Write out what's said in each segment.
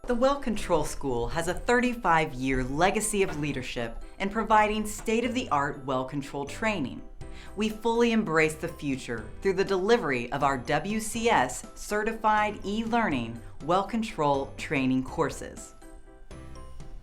The Well Control School has a 35-year legacy of leadership in providing state-of-the-art well control training. We fully embrace the future through the delivery of our WCS certified e-learning well control training courses.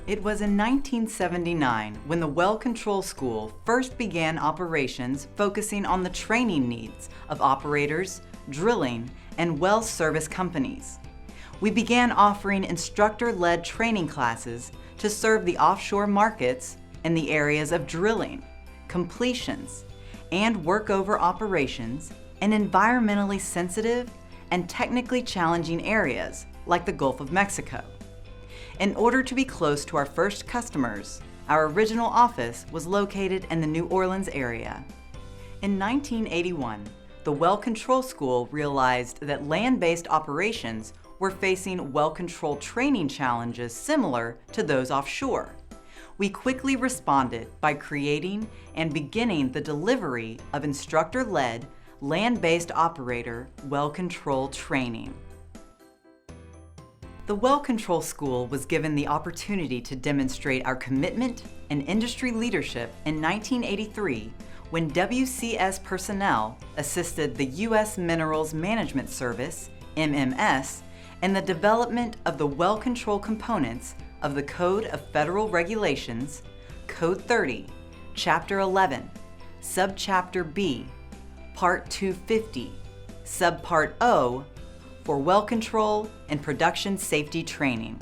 It was in 1979 when the Well Control School first began operations focusing on the training needs of operators, drilling, and well service companies. We began offering instructor-led training classes to serve the offshore markets in the areas of drilling, completions, and workover operations in environmentally sensitive and technically challenging areas like the Gulf of Mexico. In order to be close to our first customers, our original office was located in the New Orleans area. In 1981, the Well Control School realized that land-based operations were facing well control training challenges similar to those offshore. We quickly responded by creating and beginning the delivery of instructor-led, land-based operator well control training. The Well Control School was given the opportunity to demonstrate our commitment and industry leadership in 1983 when WCS personnel assisted the U.S. Minerals Management Service, MMS, in the development of the well control components of the Code of Federal Regulations, Code 30, Chapter 11, Subchapter B, Part 250, Subpart O, for well control and production safety training.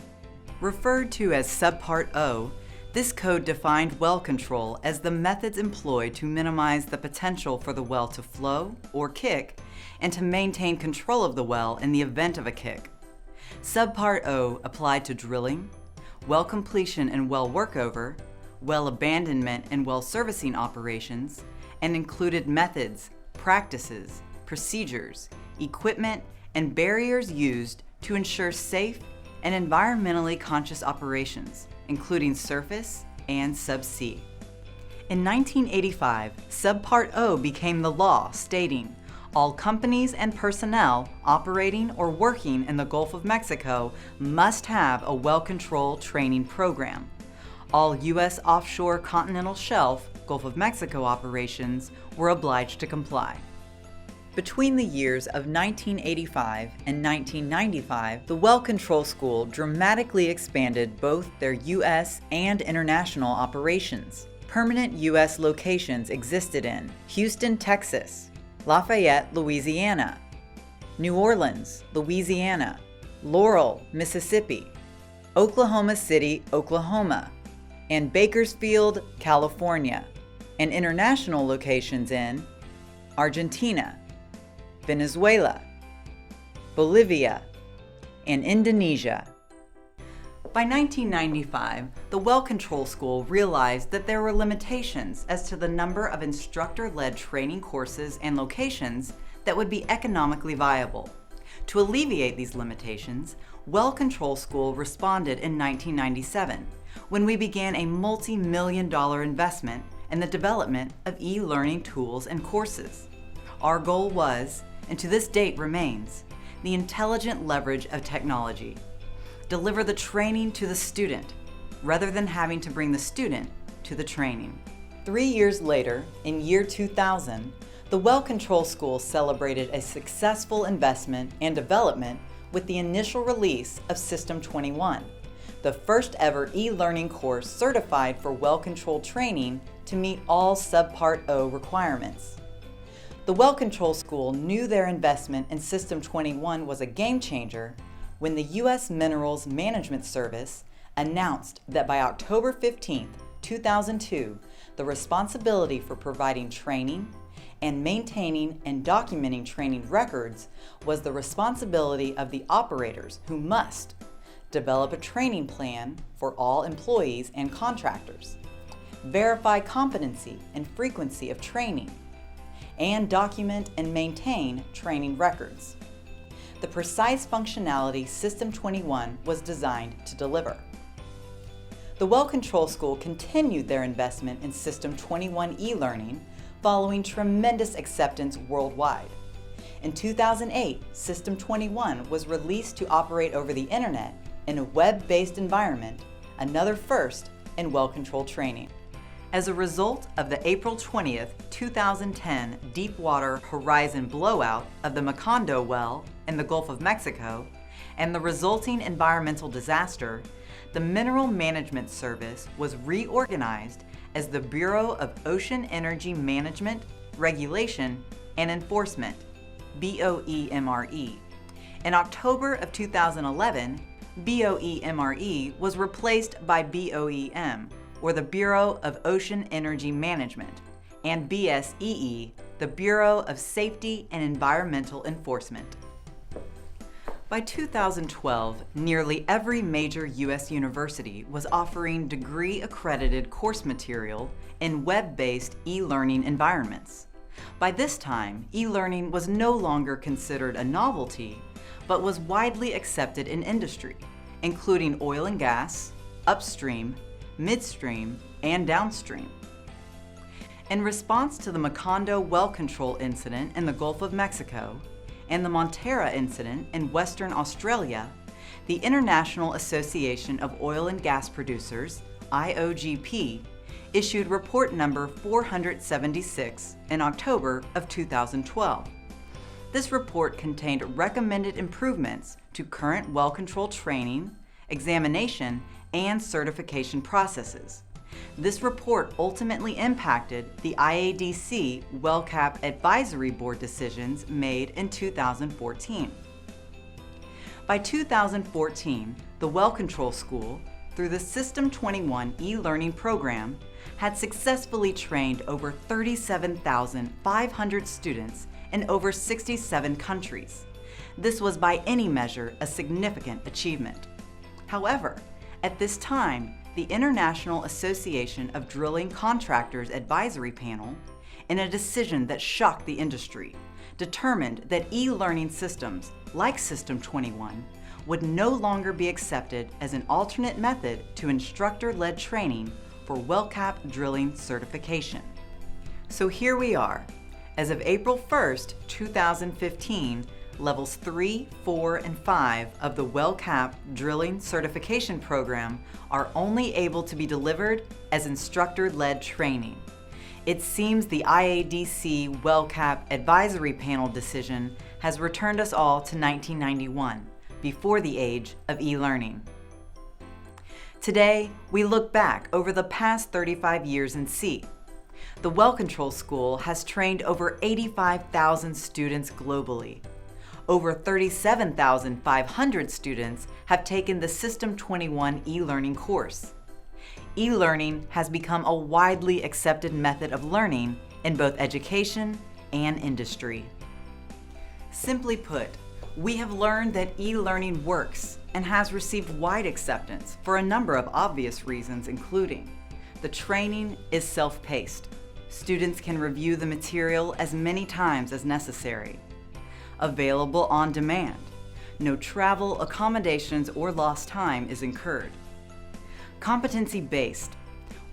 Referred to as Subpart O, this code defined well control as the methods employed to minimize the potential for the well to flow or kick and to maintain control of the well in the event of a kick. Subpart O applied to drilling, well completion and well workover, well abandonment and well servicing operations, and included methods, practices, procedures, equipment, and barriers used to ensure safe and environmentally conscious operations, including surface and subsea. In 1985, Subpart O became the law, stating, all companies and personnel operating or working in the Gulf of Mexico must have a well control training program. All U.S. offshore continental shelf Gulf of Mexico operations were obliged to comply. Between the years of 1985 and 1995, the Well Control School dramatically expanded both their U.S. and international operations. Permanent U.S. locations existed in Houston, Texas, Lafayette, Louisiana, New Orleans, Louisiana, Laurel, Mississippi, Oklahoma City, Oklahoma, and Bakersfield, California, and international locations in Argentina, Venezuela, Bolivia, and Indonesia. By 1995, the Well Control School realized that there were limitations as to the number of instructor-led training courses and locations that would be economically viable. To alleviate these limitations, Well Control School responded in 1997 when we began a multi-million-dollar investment in the development of e-learning tools and courses. Our goal was, and to this date remains, the intelligent leverage of technology. Deliver the training to the student, rather than having to bring the student to the training. 3 years later, in year 2000, the Well Control School celebrated a successful investment and development with the initial release of System 21, the first ever e-learning course certified for well control training to meet all Subpart O requirements. The Well Control School knew their investment in System 21 was a game changer when the U.S. Minerals Management Service announced that by October 15, 2002, the responsibility for providing training and maintaining and documenting training records was the responsibility of the operators, who must develop a training plan for all employees and contractors, verify competency and frequency of training, and document and maintain training records. The precise functionality System 21 was designed to deliver. The Well Control School continued their investment in System 21 e-learning following tremendous acceptance worldwide. In 2008, System 21 was released to operate over the internet in a web-based environment, another first in well-controlled training. As a result of the April 20th, 2010 Deepwater Horizon blowout of the Macondo well in the Gulf of Mexico and the resulting environmental disaster, the Mineral Management Service was reorganized as the Bureau of Ocean Energy Management, Regulation, and Enforcement, BOEMRE. In October of 2011, BOEMRE was replaced by BOEM, or the Bureau of Ocean Energy Management, and BSEE, the Bureau of Safety and Environmental Enforcement. By 2012, nearly every major U.S. university was offering degree-accredited course material in web-based e-learning environments. By this time, e-learning was no longer considered a novelty, but was widely accepted in industry, including oil and gas, upstream, midstream, and downstream. In response to the Macondo well control incident in the Gulf of Mexico and the Montara incident in Western Australia, the International Association of Oil and Gas Producers, IOGP, issued report number 476 in October of 2012. This report contained recommended improvements to current well control training, examination, and certification processes. This report ultimately impacted the IADC WellCap Advisory Board decisions made in 2014. By 2014, the Well Control School, through the System 21 e-learning program, had successfully trained over 37,500 students in over 67 countries. This was by any measure a significant achievement. However, at this time, the International Association of Drilling Contractors Advisory Panel, in a decision that shocked the industry, determined that e-learning systems like System 21 would no longer be accepted as an alternate method to instructor-led training for WellCap drilling certification. So here we are. As of April 1st, 2015, Levels 3, 4, and 5 of the WellCap Drilling Certification Program are only able to be delivered as instructor-led training. It seems the IADC WellCap Advisory Panel decision has returned us all to 1991, before the age of e-learning. Today, we look back over the past 35 years and see. The Well Control School has trained over 85,000 students globally. Over 37,500 students have taken the System 21 e-learning course. E-learning has become a widely accepted method of learning in both education and industry. Simply put, we have learned that e-learning works and has received wide acceptance for a number of obvious reasons, including the training is self-paced. Students can review the material as many times as necessary. Available on demand. No travel, accommodations, or lost time is incurred. Competency-based.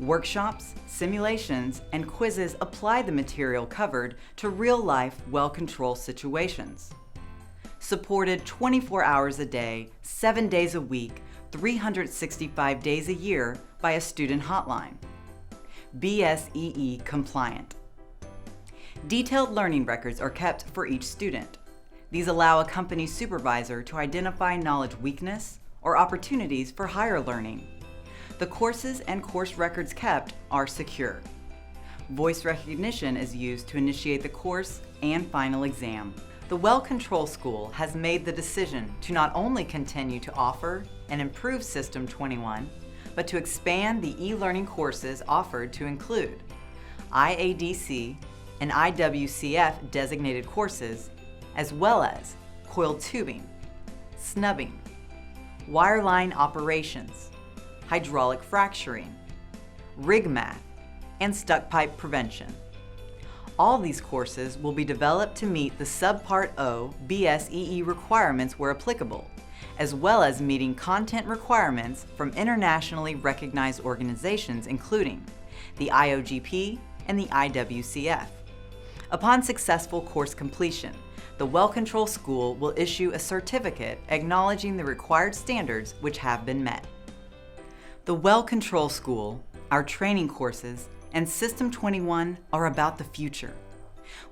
Workshops, simulations, and quizzes apply the material covered to real-life well-control situations. Supported 24 hours a day, 7 days a week, 365 days a year by a student hotline. BSEE compliant. Detailed learning records are kept for each student. These allow a company supervisor to identify knowledge weakness or opportunities for higher learning. The courses and course records kept are secure. Voice recognition is used to initiate the course and final exam. The Well Control School has made the decision to not only continue to offer and improve System 21, but to expand the e-learning courses offered to include IADC and IWCF designated courses, as well as coiled tubing, snubbing, wireline operations, hydraulic fracturing, rig math, and stuck pipe prevention. All these courses will be developed to meet the Subpart O BSEE requirements where applicable, as well as meeting content requirements from internationally recognized organizations including the IOGP and the IWCF. Upon successful course completion, the Well Control School will issue a certificate acknowledging the required standards which have been met. The Well Control School, our training courses, and System 21 are about the future.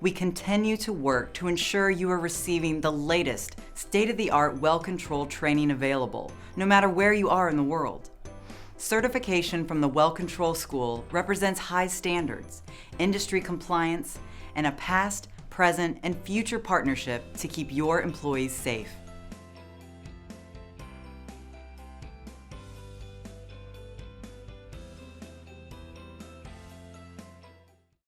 We continue to work to ensure you are receiving the latest, state-of-the-art well control training available, no matter where you are in the world. Certification from the Well Control School represents high standards, industry compliance, and a past, present, and future partnership to keep your employees safe.